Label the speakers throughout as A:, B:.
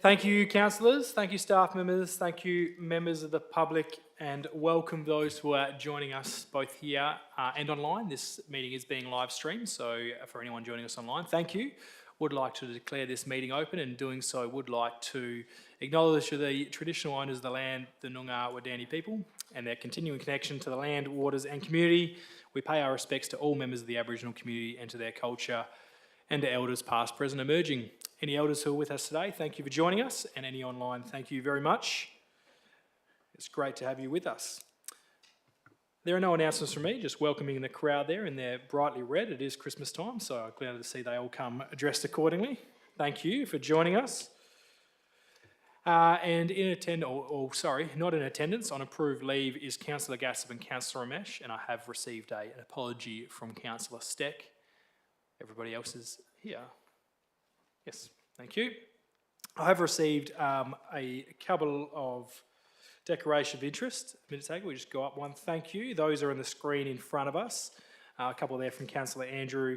A: Thank you, councillors. Thank you, staff members. Thank you, members of the public, and welcome those who are joining us both here and online. This meeting is being live streamed, so for anyone joining us online, thank you. Would like to declare this meeting open, and doing so would like to acknowledge the traditional owners of the land, the Noongar Wadani people, and their continuing connection to the land, waters and community. We pay our respects to all members of the Aboriginal community and to their culture, and to elders past, present, emerging. Any elders who are with us today, thank you for joining us, and any online, thank you very much. It's great to have you with us. There are no announcements from me, just welcoming the crowd there in their brightly red. It is Christmas time, so I'm glad to see they all come dressed accordingly. Thank you for joining us. And in attendance, not in attendance, on approved leave is Councillor Gassab and Councillor Ramesh, and I have received an apology from Councillor Steck. Everybody else is here. Yes, thank you. I have received a couple of declaration of interest. A minute take, we just go up one. Thank you. Those are on the screen in front of us. A couple there from Councillor Andrew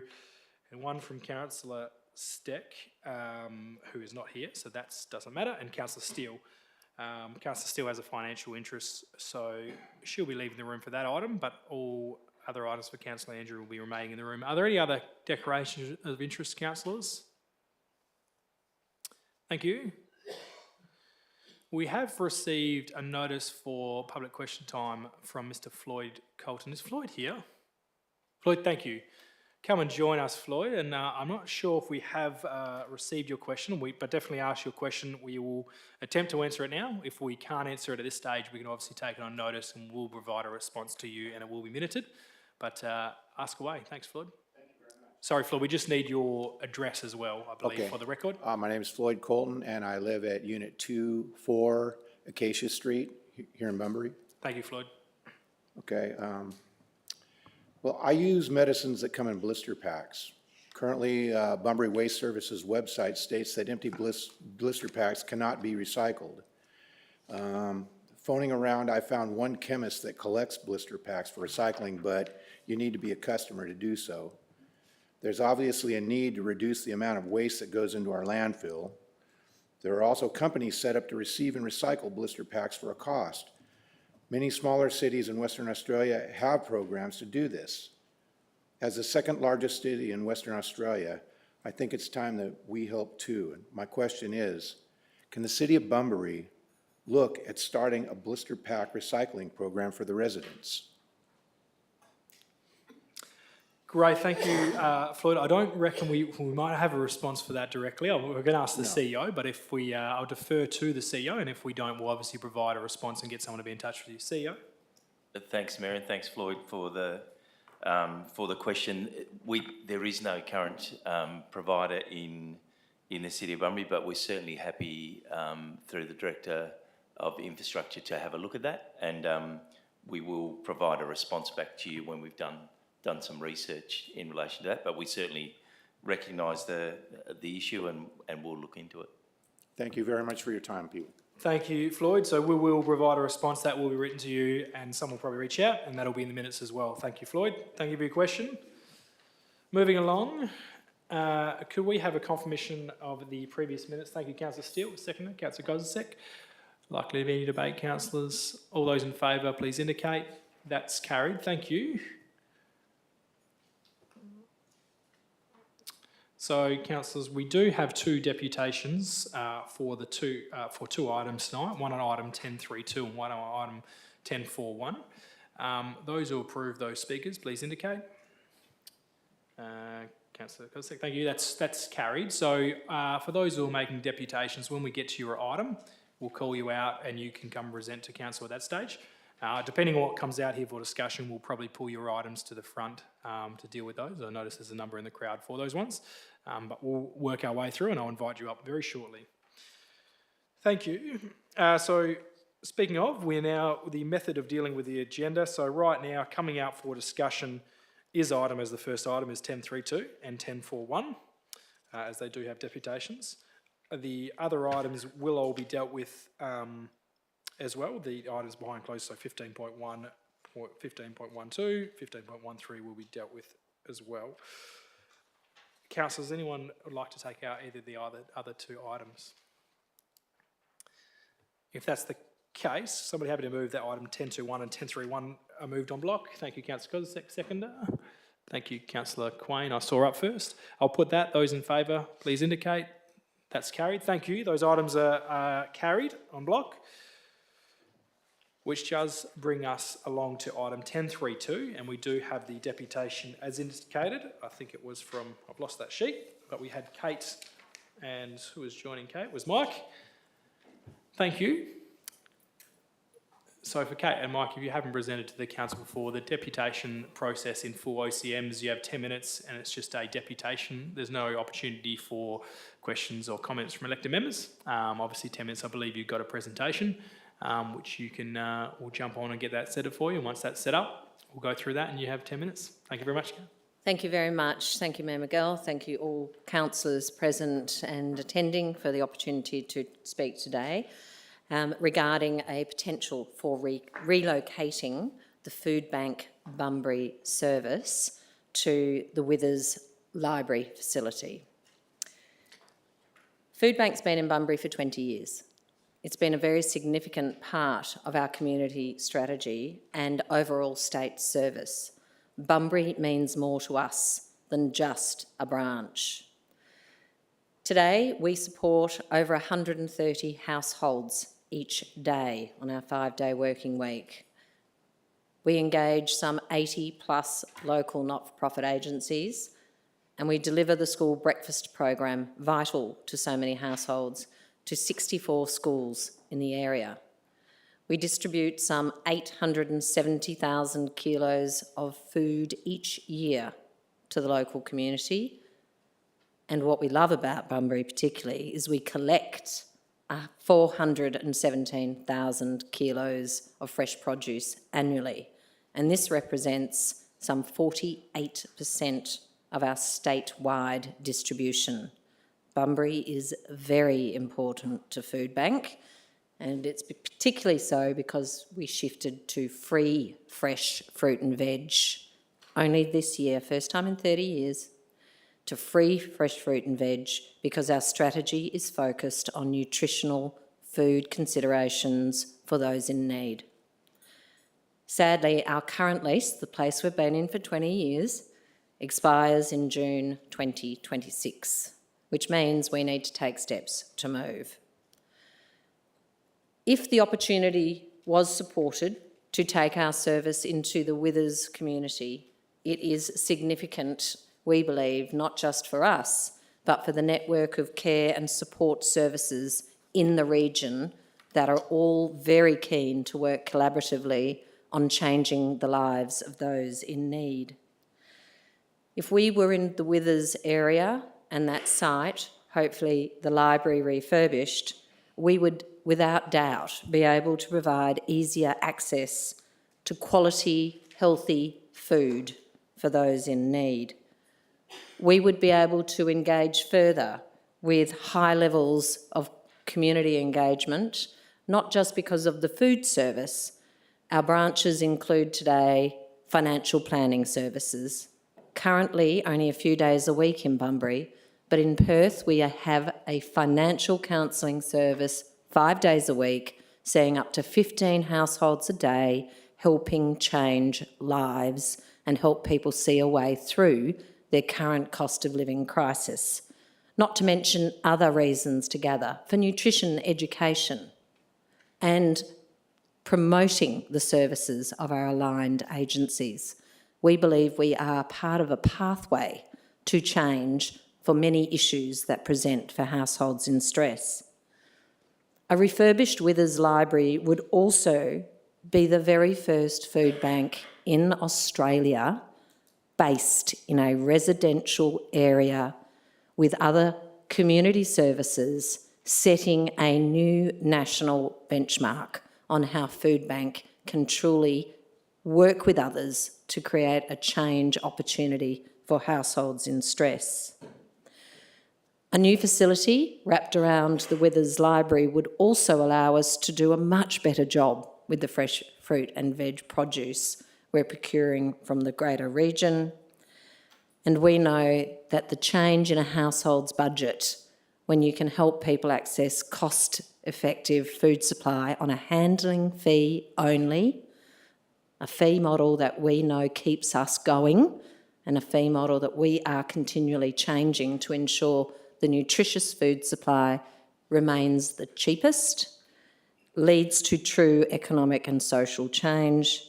A: and one from Councillor Steck, who is not here, so that doesn't matter, and Councillor Steele. Councillor Steele has a financial interest, so she'll be leaving the room for that item, but all other items for Councillor Andrew will be remaining in the room. Are there any other declarations of interest, councillors? Thank you. We have received a notice for public question time from Mr. Floyd Colton. Is Floyd here? Floyd, thank you. Come and join us, Floyd. And I'm not sure if we have received your question, but definitely ask your question. We will attempt to answer it now. If we can't answer it at this stage, we can obviously take it on notice and we'll provide a response to you, and it will be minuted. But ask away. Thanks, Floyd. Thank you very much. Sorry, Floyd, we just need your address as well, I believe, for the record.
B: My name is Floyd Colton, and I live at Unit 2-4 Acacia Street here in Bunbury.
A: Thank you, Floyd.
B: Okay. Well, I use medicines that come in blister packs. Currently, Bunbury Waste Services website states that empty blister packs cannot be recycled. Phoning around, I found one chemist that collects blister packs for recycling, but you need to be a customer to do so. There's obviously a need to reduce the amount of waste that goes into our landfill. There are also companies set up to receive and recycle blister packs for a cost. Many smaller cities in Western Australia have programs to do this. As the second largest city in Western Australia, I think it's time that we help too. And my question is, can the city of Bunbury look at starting a blister pack recycling program for the residents?
A: Great, thank you, Floyd. I don't reckon we might have a response for that directly. We're going to ask the CEO, but if we, I'll defer to the CEO, and if we don't, we'll obviously provide a response and get someone to be in touch with you. CEO?
C: Thanks, Mayor, and thanks, Floyd, for the question. There is no current provider in the City of Bunbury, but we're certainly happy through the Director of Infrastructure to have a look at that, and we will provide a response back to you when we've done some research in relation to that, but we certainly recognise the issue and we'll look into it.
B: Thank you very much for your time, people.
A: Thank you, Floyd. So we will provide a response that will be written to you, and someone will probably reach out, and that'll be in the minutes as well. Thank you, Floyd. Thank you for your question. Moving along, could we have a confirmation of the previous minutes? Thank you, Councillor Steele. Seconder, Councillor Gosisek. Likely to be any debate, councillors. All those in favour, please indicate. That's carried. Thank you. So, councillors, we do have two deputations for two items tonight. One on item 10.3.2 and one on item 10.4.1. Those who approve those speakers, please indicate. Councillor Kosek, thank you. That's carried. So, for those who are making deputations, when we get to your item, we'll call you out and you can come present to council at that stage. Depending on what comes out here for discussion, we'll probably pull your items to the front to deal with those. I notice there's a number in the crowd for those ones, but we'll work our way through and I'll invite you up very shortly. Thank you. So speaking of, we're now the method of dealing with the agenda. So right now, coming out for discussion is item as the first item is 10.3.2 and 10.4.1, as they do have deputations. The other items will all be dealt with as well. The items behind closed, so 15.1, 15.12, 15.13 will be dealt with as well. Councillors, anyone would like to take out either the other two items? If that's the case, somebody happy to move that item 10.2.1 and 10.3.1 are moved on block. Thank you, councillor Cos, seconder. Thank you, councillor Quain. I saw up first. I'll put that. Those in favour, please indicate. That's carried. Thank you. Those items are carried on block, which does bring us along to item 10.3.2, and we do have the deputation as indicated. I think it was from, I've lost that sheet, but we had Kate, and who was joining Kate? It was Mike. Thank you. So for Kate and Mike, if you haven't presented to the council before, the deputation process in full OCMs, you have 10 minutes and it's just a deputation. There's no opportunity for questions or comments from elected members. Obviously 10 minutes, I believe you've got a presentation, which you can, we'll jump on and get that set up for you. And once that's set up, we'll go through that and you have 10 minutes. Thank you very much.
D: Thank you very much. Thank you, Mayor Miguel. Thank you all councillors present and attending for the opportunity to speak today. Regarding a potential for relocating the Food Bank Bunbury service to the Withers Library facility. Food Bank's been in Bunbury for 20 years. It's been a very significant part of our community strategy and overall state service. Bunbury means more to us than just a branch. Today, we support over 130 households each day on our 5-day working week. We engage some 80 plus local not-for-profit agencies, and we deliver the school breakfast program, vital to so many households, to 64 schools in the area. We distribute some 870,000 kilos of food each year to the local community. And what we love about Bunbury particularly is we collect 417,000 kilos of fresh produce annually, and this represents some 48% of our statewide distribution. Bunbury is very important to Food Bank, and it's particularly so because we shifted to free fresh fruit and veg only this year, first time in 30 years, to free fresh fruit and veg because our strategy is focused on nutritional food considerations for those in need. Sadly, our current lease, the place we've been in for 20 years, expires in June 2026, which means we need to take steps to move. If the opportunity was supported to take our service into the Withers community, it is significant, we believe, not just for us, but for the network of care and support services in the region that are all very keen to work collaboratively on changing the lives of those in need. If we were in the Withers area and that site, hopefully the library refurbished, we would without doubt be able to provide easier access to quality, healthy food for those in need. We would be able to engage further with high levels of community engagement, not just because of the food service. Our branches include today financial planning services, currently only a few days a week in Bunbury, but in Perth we have a financial counselling service 5 days a week, seeing up to 15 households a day, helping change lives and help people see a way through their current cost of living crisis. Not to mention other reasons to gather for nutrition education and promoting the services of our aligned agencies. We believe we are part of a pathway to change for many issues that present for households in stress. A refurbished Withers Library would also be the very first food bank in Australia based in a residential area with other community services, setting a new national benchmark on how Food Bank can truly work with others to create a change opportunity for households in stress. A new facility wrapped around the Withers Library would also allow us to do a much better job with the fresh fruit and veg produce we're procuring from the greater region. And we know that the change in a household's budget, when you can help people access cost-effective food supply on a handling fee only, a fee model that we know keeps us going, and a fee model that we are continually changing to ensure the nutritious food supply remains the cheapest, leads to true economic and social change.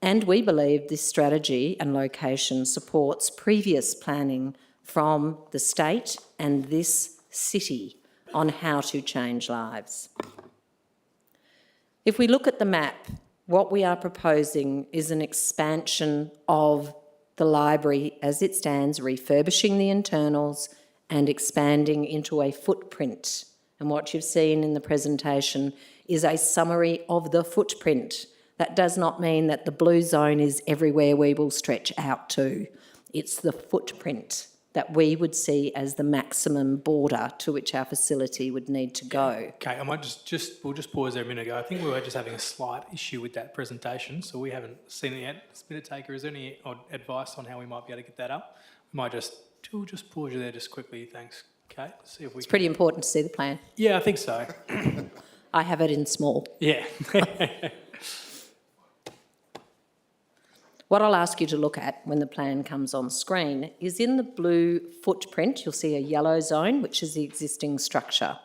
D: And we believe this strategy and location supports previous planning from the state and this city on how to change lives. If we look at the map, what we are proposing is an expansion of the library as it stands, refurbishing the internals and expanding into a footprint. And what you've seen in the presentation is a summary of the footprint. That does not mean that the blue zone is everywhere we will stretch out to. It's the footprint that we would see as the maximum border to which our facility would need to go.
A: Okay, I might we'll just pause there a minute ago. I think we were just having a slight issue with that presentation, so we haven't seen it yet. Minute taker, is there any advice on how we might be able to get that up? We'll just pause you there just quickly, thanks, Kate. See if we
D: It's pretty important to see the plan.
A: Yeah, I think so.
D: I have it in small.
A: Yeah.
D: What I'll ask you to look at when the plan comes on screen is in the blue footprint, you'll see a yellow zone, which is the existing structure.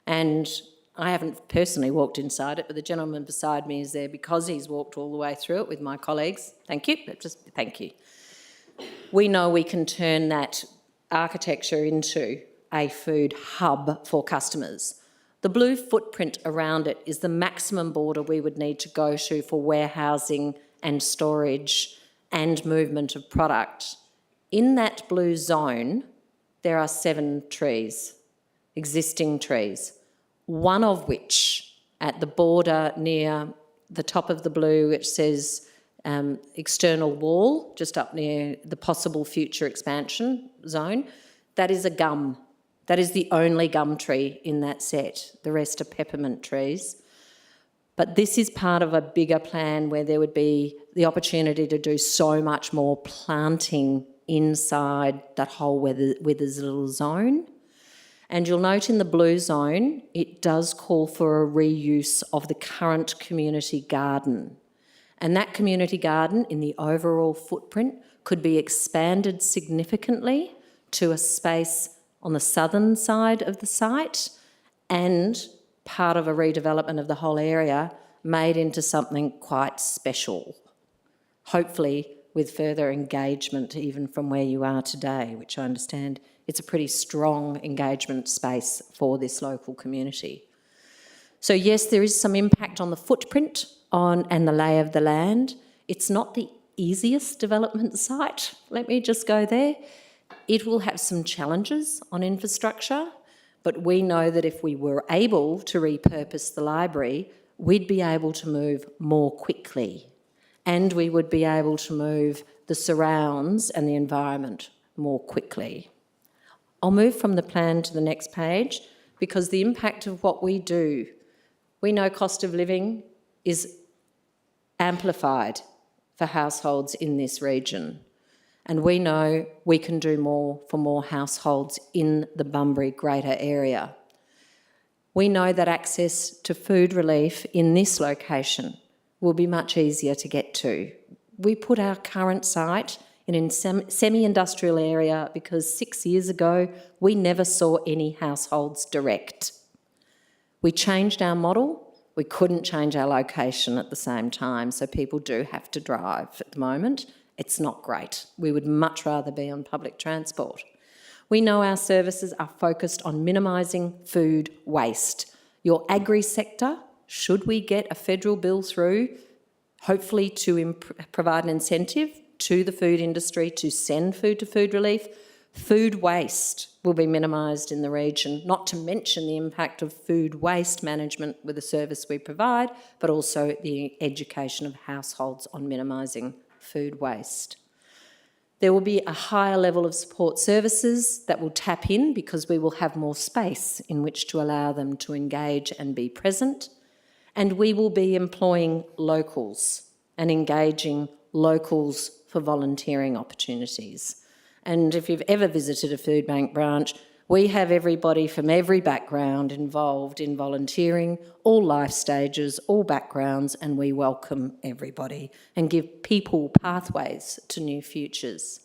D: And I haven't personally walked inside it, but the gentleman beside me is there because he's walked all the way through it with my colleagues. Thank you, thank you. We know we can turn that architecture into a food hub for customers. The blue footprint around it is the maximum border we would need to go to for warehousing and storage and movement of product. In that blue zone, there are 7 trees, existing trees, one of which at the border near the top of the blue, it says external wall, just up near the possible future expansion zone, that is a gum. That is the only gum tree in that set. The rest are peppermint trees. But this is part of a bigger plan where there would be the opportunity to do so much more planting inside that whole Withers little zone. And you'll note in the blue zone, it does call for a reuse of the current community garden. And that community garden in the overall footprint could be expanded significantly to a space on the southern side of the site and part of a redevelopment of the whole area made into something quite special, hopefully with further engagement even from where you are today, which I understand it's a pretty strong engagement space for this local community. So yes, there is some impact on the footprint and the lay of the land. It's not the easiest development site, let me just go there. It will have some challenges on infrastructure, but we know that if we were able to repurpose the library, we'd be able to move more quickly and we would be able to move the surrounds and the environment more quickly. I'll move from the plan to the next page because the impact of what we do, we know cost of living is amplified for households in this region. And we know we can do more for more households in the Bunbury greater area. We know that access to food relief in this location will be much easier to get to. We put our current site in a semi-industrial area because 6 years ago, we never saw any households direct. We changed our model. We couldn't change our location at the same time, so people do have to drive at the moment. It's not great. We would much rather be on public transport. We know our services are focused on minimising food waste. Your agri sector, should we get a federal bill through, hopefully to provide an incentive to the food industry to send food to food relief, food waste will be minimised in the region, not to mention the impact of food waste management with the service we provide, but also the education of households on minimising food waste. There will be a higher level of support services that will tap in because we will have more space in which to allow them to engage and be present. And we will be employing locals and engaging locals for volunteering opportunities. And if you've ever visited a food bank branch, We have everybody from every background involved in volunteering, all life stages, all backgrounds, and we welcome everybody and give people pathways to new futures.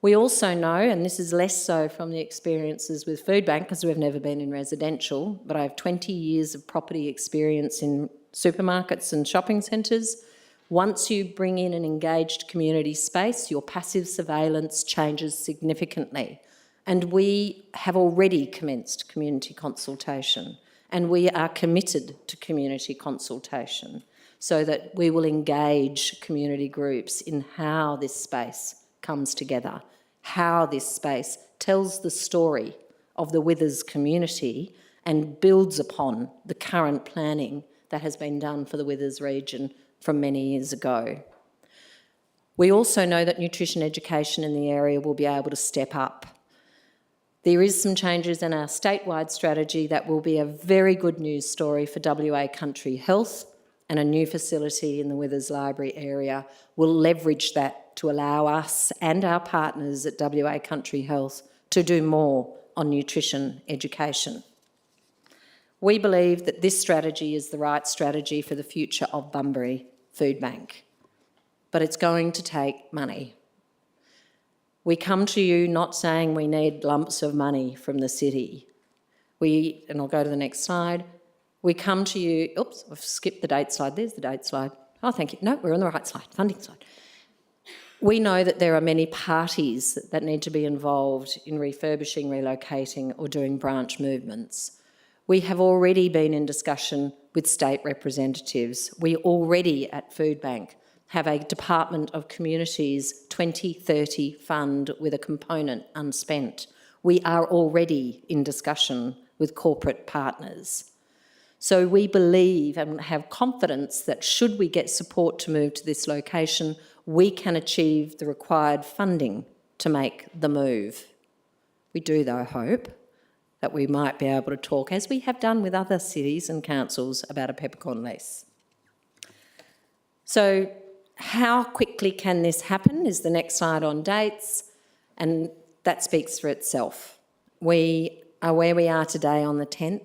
D: We also know, and this is less so from the experiences with Foodbank because we've never been in residential, but I have 20 years of property experience in supermarkets and shopping centres. Once you bring in an engaged community space, your passive surveillance changes significantly. And we have already commenced community consultation, and we are committed to community consultation so that we will engage community groups in how this space comes together, how this space tells the story of the Withers community and builds upon the current planning that has been done for the Withers region from many years ago. We also know that nutrition education in the area will be able to step up. There is some changes in our statewide strategy that will be a very good news story for WA Country Health, and a new facility in the Withers Library area will leverage that to allow us and our partners at WA Country Health to do more on nutrition education. We believe that this strategy is the right strategy for the future of Bunbury Food Bank, but it's going to take money. We come to you not saying we need lumps of money from the city. And I'll go to the next slide. We come to you, oops, I've skipped the date slide. There's the date slide. Oh, thank you. No, we're on the right slide, funding slide. We know that there are many parties that need to be involved in refurbishing, relocating or doing branch movements. We have already been in discussion with state representatives. We already at Foodbank have a Department of Communities 2030 fund with a component unspent. We are already in discussion with corporate partners. So we believe and have confidence that should we get support to move to this location, we can achieve the required funding to make the move. We do, though, hope that we might be able to talk, as we have done with other cities and councils, about a peppercorn lease. So how quickly can this happen is the next slide on dates, and that speaks for itself. We are where we are today on the 10th.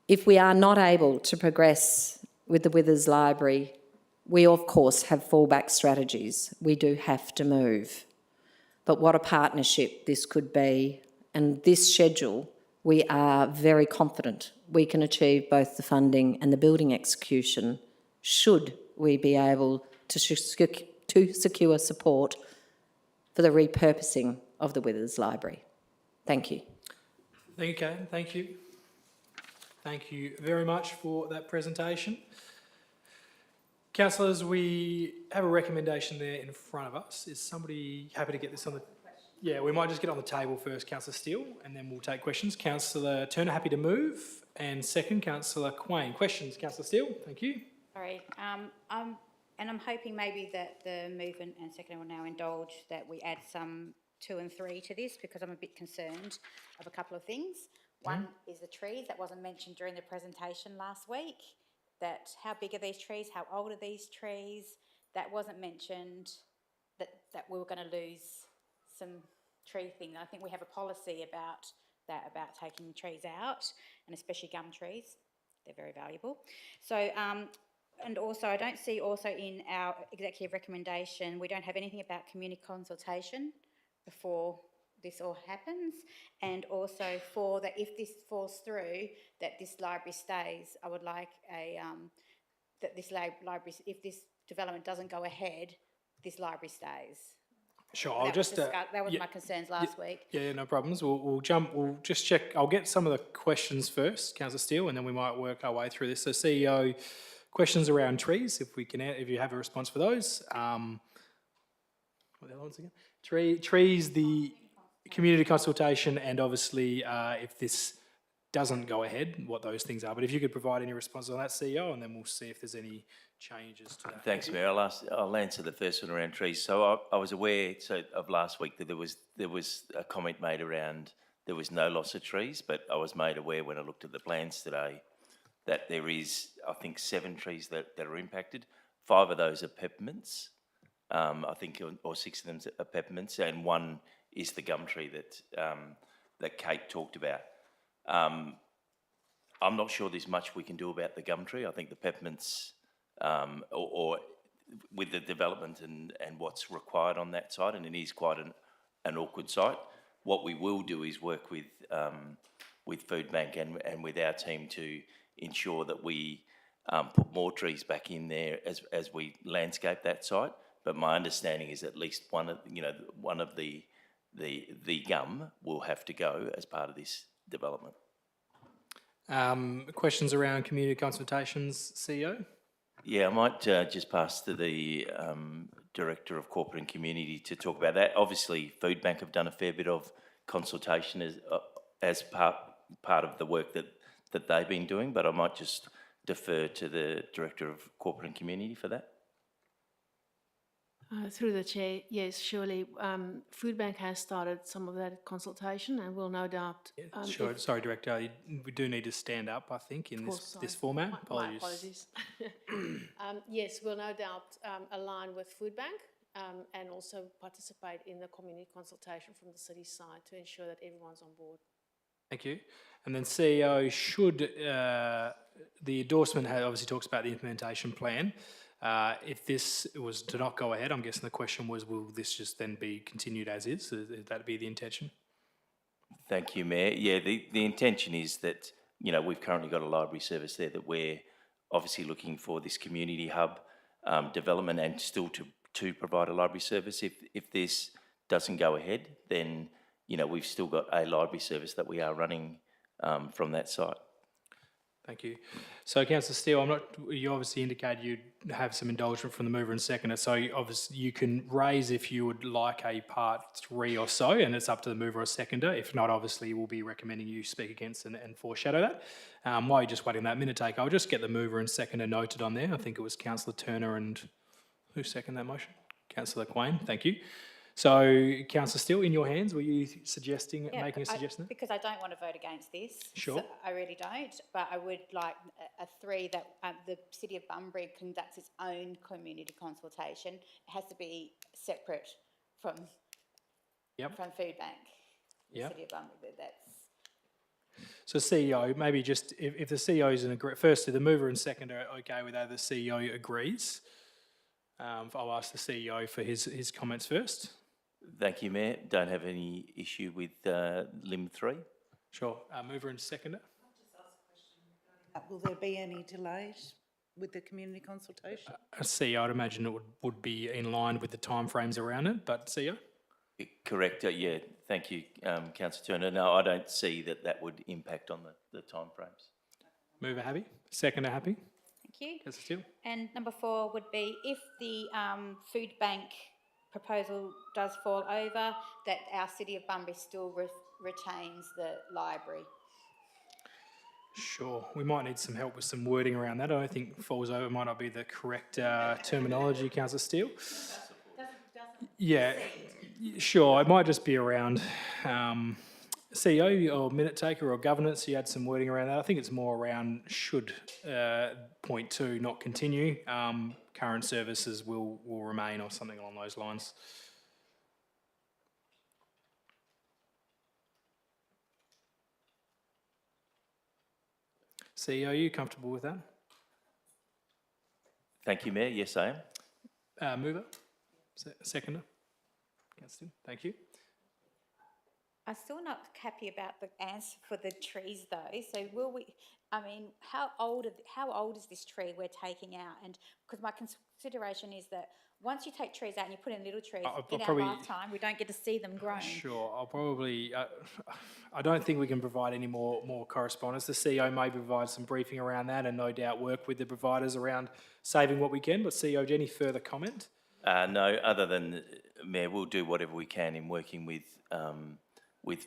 D: If we are not able to progress with the Withers Library, we of course have fallback strategies. We do have to move. But what a partnership this could be, and this schedule, we are very confident we can achieve both the funding and the building execution should we be able to secure support for the repurposing of the Withers Library. Thank you.
A: Thank you, Kate. Thank you. Thank you very much for that presentation. Councillors, we have a recommendation there in front of us. Is somebody happy to get this on the... Yeah, we might just get on the table first, Councillor Steele, and then we'll take questions. Councillor Turner, happy to move. And second, Councillor Quain. Questions, Councillor Steele? Thank you.
E: Sorry, I'm hoping maybe that the movement and second will now indulge that we add some 2 and 3 to this, because I'm a bit concerned of a couple of things. One is the trees that wasn't mentioned during the presentation last week. That how big are these trees? How old are these trees? That wasn't mentioned. That we were going to lose some tree thing. I think we have a policy about that, about taking trees out, and especially gum trees. They're very valuable. So, and also I don't see also in our executive recommendation, we don't have anything about community consultation before this all happens, and also for that if this falls through, that this library stays. I would like a, that this library, if this development doesn't go ahead, this library stays.
A: Sure, I'll just...
E: that was my concerns last week.
A: Yeah, no problems. We'll just check. I'll get some of the questions first, Councillor Steele, and then we might work our way through this. So CEO, questions around trees, if you have a response for those. What are the other ones again? Trees, the community consultation, and obviously if this doesn't go ahead, what those things are. But if you could provide any response on that, CEO, and then we'll see if there's any changes to that.
C: Thanks, Mayor. I'll answer the first one around trees. So I was aware of last week that there was a comment made around there was no loss of trees, but I was made aware when I looked at the plans today that there is, I think, 7 trees that are impacted. 5 of those are peppermints, I think, or 6 of them are peppermints, and 1 is the gum tree that Kate talked about. I'm not sure there's much we can do about the gum tree. I think the peppermints, or with the development and what's required on that site, and it is quite an awkward site. What we will do is work with Food Bank and with our team to ensure that we put more trees back in there as we landscape that site. But my understanding is at least one of the gum will have to go as part of this development.
A: Questions around community consultations, CEO?
C: Yeah, I might just pass to the Director of Corporate and Community to talk about that. Obviously, Food Bank have done a fair bit of consultation as part of the work that they've been doing, but I might just defer to the Director of Corporate and Community for that.
F: Through the chair, yes, surely. Food Bank has started some of that consultation and will no doubt.
A: Sure. Sorry, Director, we do need to stand up, I think, in this format.
F: My apologies. Yes, we'll no doubt align with Food Bank and also participate in the community consultation from the city side to ensure that everyone's on board.
A: Thank you. And then CEO, should the endorsement obviously talks about the implementation plan. If this was to not go ahead, I'm guessing the question was, will this just then be continued as is? Would that be the intention?
C: Thank you, Mayor. Yeah, the intention is that, we've currently got a library service there that we're obviously looking for this community hub development and still to provide a library service. If this doesn't go ahead, then, we've still got a library service that we are running from that site.
A: Thank you. So, Councillor Steele, you obviously indicated you'd have some indulgence from the mover and seconder, so obviously you can raise if you would like a part 3 or so, and it's up to the mover or seconder. If not, obviously we'll be recommending you speak against and foreshadow that. While you're just waiting that minute take, I'll just get the mover and seconder noted on there. I think it was Councillor Turner and who seconded that motion? Councillor Quain, thank you. So, Councillor Steele, in your hands, were you suggesting, making a suggestion?
E: Because I don't want to vote against this.
A: Sure.
E: So I really don't, but I would like a 3 that the City of Bunbury conducts its own community consultation. It has to be separate from Food Bank.
A: Yep.
E: City of Bunbury, that's...
A: So CEO, maybe just if the CEO is in agreement, firstly, the mover and seconder are okay with that, the CEO agrees. I'll ask the CEO for his comments first.
C: Thank you, Mayor. Don't have any issue with Lim 3.
A: Sure. Mover and seconder?
G: Will there be any delays with the community consultation?
A: CEO, I'd imagine it would be in line with the timeframes around it, but CEO?
C: Correct. Yeah. Thank you, Councillor Turner. No, I don't see that would impact on the timeframes.
A: Mover happy? Seconder happy?
E: Thank you.
A: Councillor Steele?
E: And number 4 would be if the Food Bank proposal does fall over, that our City of Bunbury still retains the library.
A: Sure. We might need some help with some wording around that. I don't think falls over might not be the correct terminology, Councillor Steele. Yeah, sure. It might just be around CEO or minute taker or governance. You had some wording around that. I think it's more around should point 2 not continue. Current services will remain or something along those lines. CEO, are you comfortable with that?
C: Thank you, Mayor. Yes, I am.
A: Mover? Seconder? Councillor, thank you.
E: I'm still not happy about the answer for the trees though. So will we, how old is this tree we're taking out? And because my consideration is that once you take trees out and you put in little trees, in our lifetime, we don't get to see them grown.
A: Sure, I'll probably, I don't think we can provide any more correspondence. The CEO may provide some briefing around that and no doubt work with the providers around saving what we can. But CEO, any further comment?
C: No, other than, Mayor, we'll do whatever we can in working with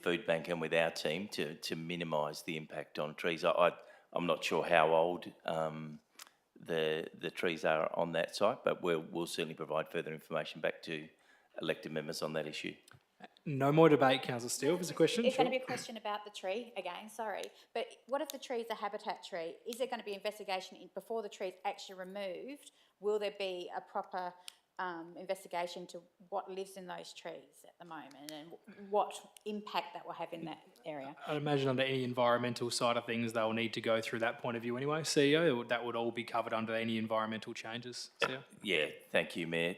C: Food Bank and with our team to minimise the impact on trees. I'm not sure how old the trees are on that site, but we'll certainly provide further information back to elected members on that issue.
A: No more debate, Councillor Steele. There's a question.
E: It's
A: Sure.
E: going to be a question about the tree again, sorry. But what if the tree is a habitat tree? Is there going to be investigation before the tree is actually removed? Will there be a proper investigation to what lives in those trees at the moment and what impact that will have in that area.
A: I'd imagine under any environmental side of things, they'll need to go through that point of view anyway. CEO, that would all be covered under any environmental changes. CEO?
C: Yeah, thank you, Mayor.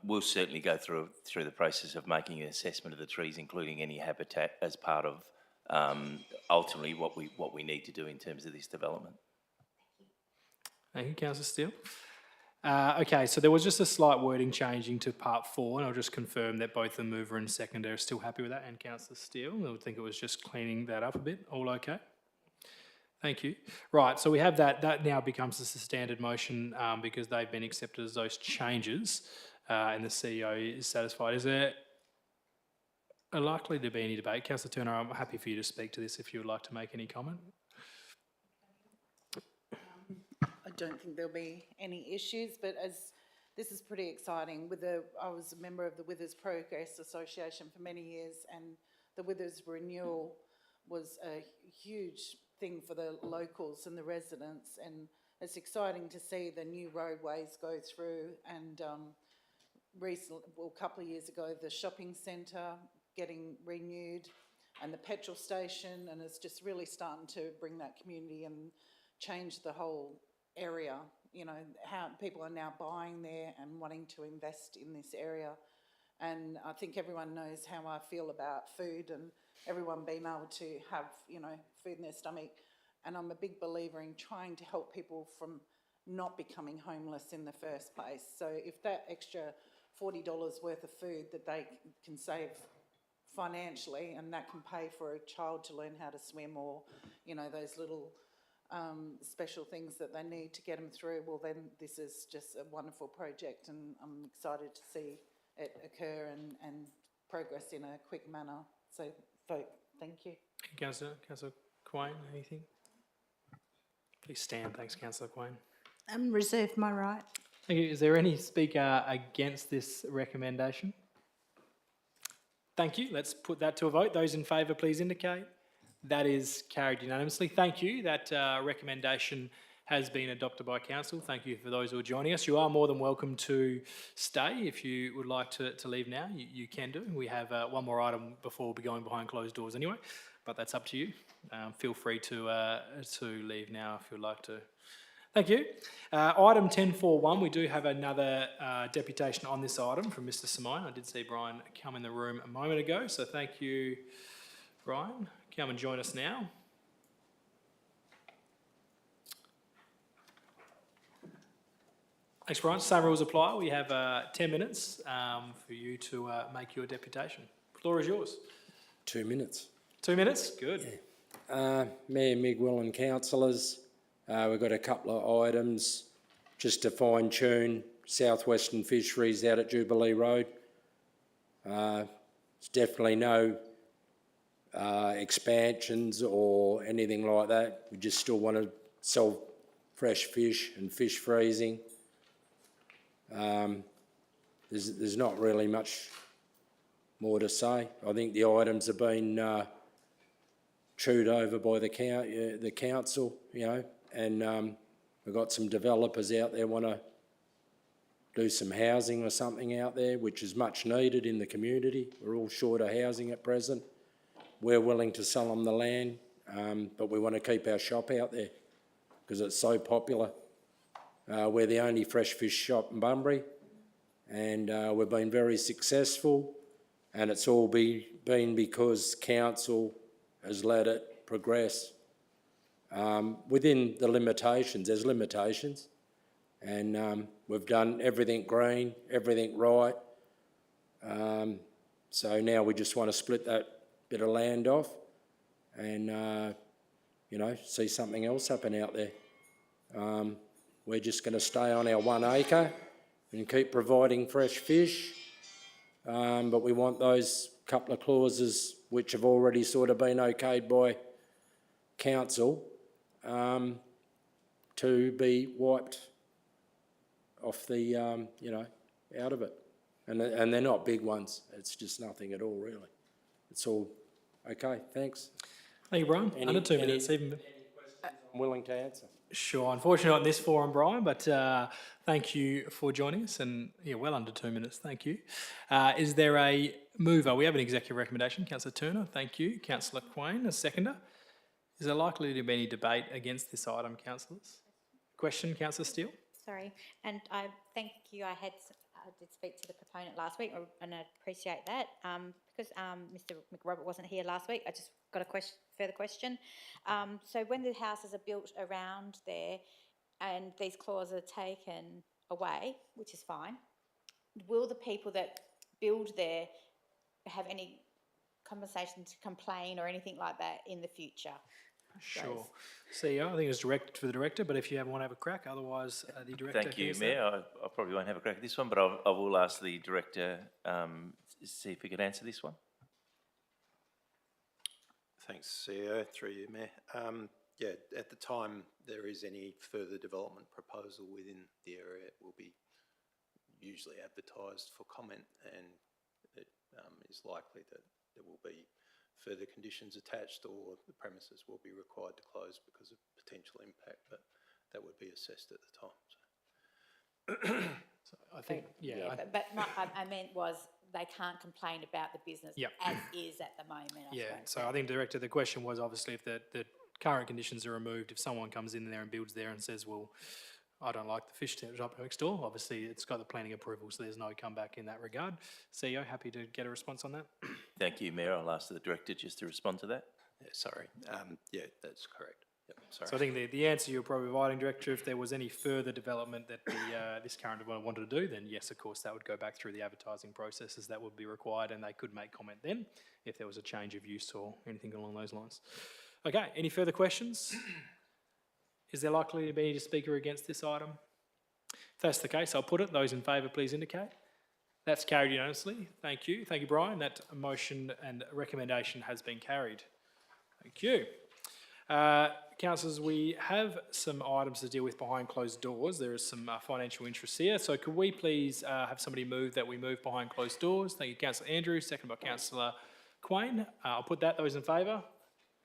C: We'll certainly go through the process of making an assessment of the trees, including any habitat, as part of ultimately what we need to do in terms of this development.
A: Thank you, Councillor Steele. Okay, so there was just a slight wording changing to part 4, and I'll just confirm that both the mover and seconder are still happy with that, and Councillor Steele. I would think it was just cleaning that up a bit. All okay? Thank you. Right, so we have that. That now becomes a standard motion because they've been accepted as those changes, and the CEO is satisfied. Is there likely to be any debate? Councillor Turner, I'm happy for you to speak to this if you would like to make any comment.
G: I don't think there'll be any issues, but as this is pretty exciting. I was a member of the Withers Progress Association for many years, and the Withers renewal was a huge thing for the locals and the residents, and it's exciting to see the new roadways go through. And recently, well, a couple of years ago, the shopping centre getting renewed, and the petrol station, and it's just really starting to bring that community and change the whole area. You know, how people are now buying there and wanting to invest in this area. And I think everyone knows how I feel about food and everyone being able to have, you know, food in their stomach. And I'm a big believer in trying to help people from not becoming homeless in the first place. So if that extra $40 worth of food that they can save financially, and that can pay for a child to learn how to swim, or, you know, those little special things that they need to get them through, well, then this is just a wonderful project, and I'm excited to see it occur and progress in a quick manner. So vote. Thank you.
A: Councillor Quain, anything? Please stand. Thanks, Councillor Quain.
G: Reserve my right.
A: Thank you. Is there any speaker against this recommendation? Thank you. Let's put that to a vote. Those in favour, please indicate. That is carried unanimously. Thank you. That recommendation has been adopted by Council. Thank you for those who are joining us. You are more than welcome to stay. If you would like to leave now, you can do. We have one more item before we'll be going behind closed doors anyway, but that's up to you. Feel free to leave now if you'd like to. Thank you. Item 10.4.1, we do have another deputation on this item from Mr. Simone. I did see Brian come in the room a moment ago, so thank you, Brian. Come and join us now. Thanks, Brian. Same rules apply. We have 10 minutes for you to make your deputation. The floor is yours.
H: 2 minutes.
A: 2 minutes? Good.
H: Mayor Migwell and councillors, we've got a couple of items just to fine tune Southwestern Fisheries out at Jubilee Road. There's definitely no expansions or anything like that. We just still want to sell fresh fish and fish freezing. There's not really much more to say. I think the items have been chewed over by the council, you know, and we've got some developers out there want to do some housing or something out there, which is much needed in the community. We're all short of housing at present. We're willing to sell them the land, but we want to keep our shop out there because it's so popular. We're the only fresh fish shop in Bunbury, and we've been very successful, and it's all been because council has let it progress. Within the limitations, there's limitations, and we've done everything green, everything right. So now we just want to split that bit of land off and, you know, see something else happen out there. We're just going to stay on our 1 acre and keep providing fresh fish, but we want those couple of clauses which have already sort of been okayed by council to be wiped off the, you know, out of it. And they're not big ones. It's just nothing at all, really. It's all okay. Thanks.
A: Thank you, Brian. Under 2 minutes. Even.
H: I'm willing to answer.
A: Sure, unfortunately not in this forum, Brian, but thank you for joining us, and yeah, well under 2 minutes, thank you. Is there a mover? We have an executive recommendation, Councillor Turner, thank you. Councillor Quain, a seconder. Is there likely to be any debate against this item, councillors? Question, Councillor Steele?
E: Sorry, and I thank you, I did speak to the proponent last week, and I appreciate that. Because Mr McRobert wasn't here last week, I just got a further question. So when the houses are built around there and these clauses are taken away, which is fine, will the people that build there have any conversation to complain or anything like that in the future?
A: Sure. CEO, I think it's directed for the director, but if you want to have a crack, otherwise the director.
C: Thank you,
A: hears that.
C: Mayor. I probably won't have a crack at this one, but I will ask the director, see if he could answer this one.
I: Thanks, CEO, through you, Mayor. Yeah, at the time there is any further development proposal within the area, it will be usually advertised for comment, and it is likely that there will be further conditions attached, or the premises will be required to close because of potential impact, but that would be assessed at the time.
A: So I think,
E: Yeah, but what I meant was they can't complain about the business
A: Yep.
E: as is at the moment. I
A: yeah,
E: suppose.
A: so I think, Director, the question was obviously if the current conditions are removed, if someone comes in there and builds there and says, well, I don't like the fish shop next door, obviously it's got the planning approval, so there's no comeback in that regard. CEO, happy to get a response on that?
C: Thank you, Mayor. I'll ask the director just to respond to that.
I: Yeah, sorry. Yeah, that's correct. Yep, sorry.
A: So I think the answer you're providing, Director, if there was any further development that this current developer wanted to do, then yes, of course, that would go back through the advertising processes that would be required, and they could make comment then if there was a change of use or anything along those lines. Okay, any further questions? Is there likely to be any speaker against this item? If that's the case, I'll put it. Those in favour, please indicate. That's carried unanimously. Thank you. Thank you, Brian. That motion and recommendation has been carried. Thank you. Councillors, we have some items to deal with behind closed doors. There is some financial interest here. So could we please have somebody move that we move behind closed doors? Thank you, Councillor Andrews, second by Councillor Quain. I'll put that. Those in favour,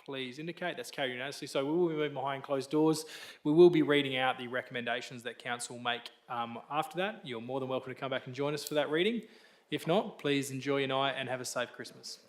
A: please indicate. That's carried unanimously. So we will be moving behind closed doors. We will be reading out the recommendations that Council make after that. You're more than welcome to come back and join us for that reading. If not, please enjoy your night and have a safe Christmas.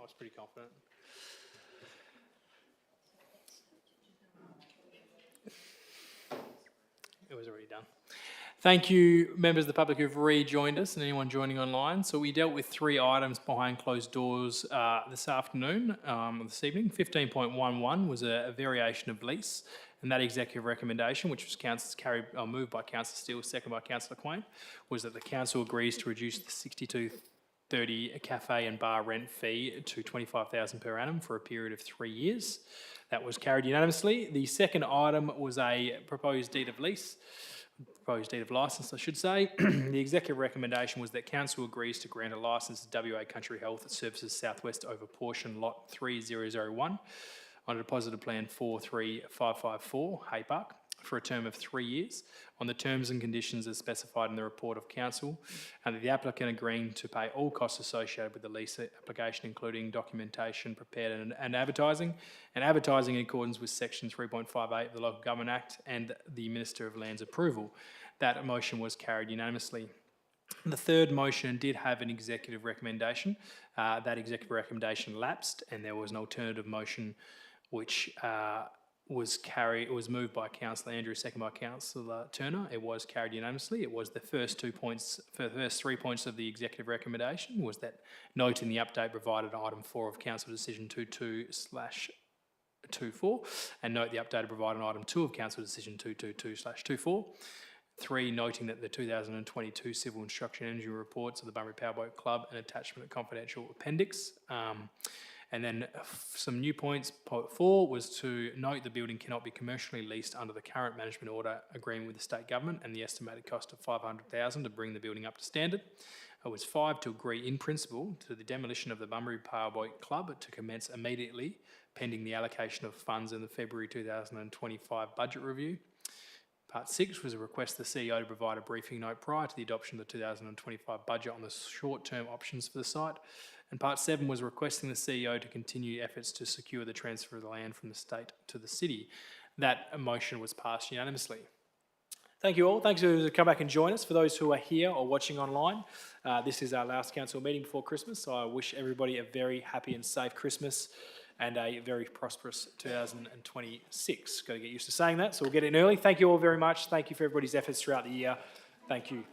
A: was pretty confident. It was already done. Thank you, members of the public who've rejoined us and anyone joining online. So we dealt with 3 items behind closed doors this afternoon, this evening. 15.11 was a variation of lease, and that executive recommendation, which was moved by Councillor Steele, second by Councillor Quain, was that the council agrees to reduce the 62.30 cafe and bar rent fee to $25,000 per annum for a period of 3 years. That was carried unanimously. The second item was a proposed deed of lease, proposed deed of licence, I should say. The executive recommendation was that council agrees to grant a licence to WA Country Health Services Southwest over portion lot 3001 on a deposited plan 43554 Hay Park for a term of 3 years on the terms and conditions as specified in the report of council, and that the applicant agreeing to pay all costs associated with the lease application, including documentation prepared and advertising in accordance with section 3.58 of the Local Government Act and the Minister of Land's approval. That motion was carried unanimously. The third motion did have an executive recommendation. That executive recommendation lapsed, and there was an alternative motion which was moved by Councillor Andrews, second by Councillor Turner. It was carried unanimously. It was the first 3 points of the executive recommendation was that note in the update provided item 4 of Council Decision 22/24, and note the update provided item 2 of Council Decision 222/24. 3, noting that the 2022 Civil Instruction Energy Reports of the Bunbury Powerboat Club and attachment of confidential appendix. And then some new points. Point 4 was to note the building cannot be commercially leased under the current management order agreement with the state government and the estimated cost of $500,000 to bring the building up to standard. It was 5 to agree in principle to the demolition of the Bunbury Powerboat Club to commence immediately pending the allocation of funds in the February 2025 budget review. Part 6 was a request the CEO to provide a briefing note prior to the adoption of the 2025 budget on the short-term options for the site. And Part 7 was requesting the CEO to continue efforts to secure the transfer of the land from the state to the city. That motion was passed unanimously. Thank you all. Thanks for coming back and join us. For those who are here or watching online, this is our last council meeting before Christmas, so I wish everybody a very happy and safe Christmas and a very prosperous 2026. Got to get used to saying that, so we'll get in early. Thank you all very much. Thank you for everybody's efforts throughout the year. Thank you.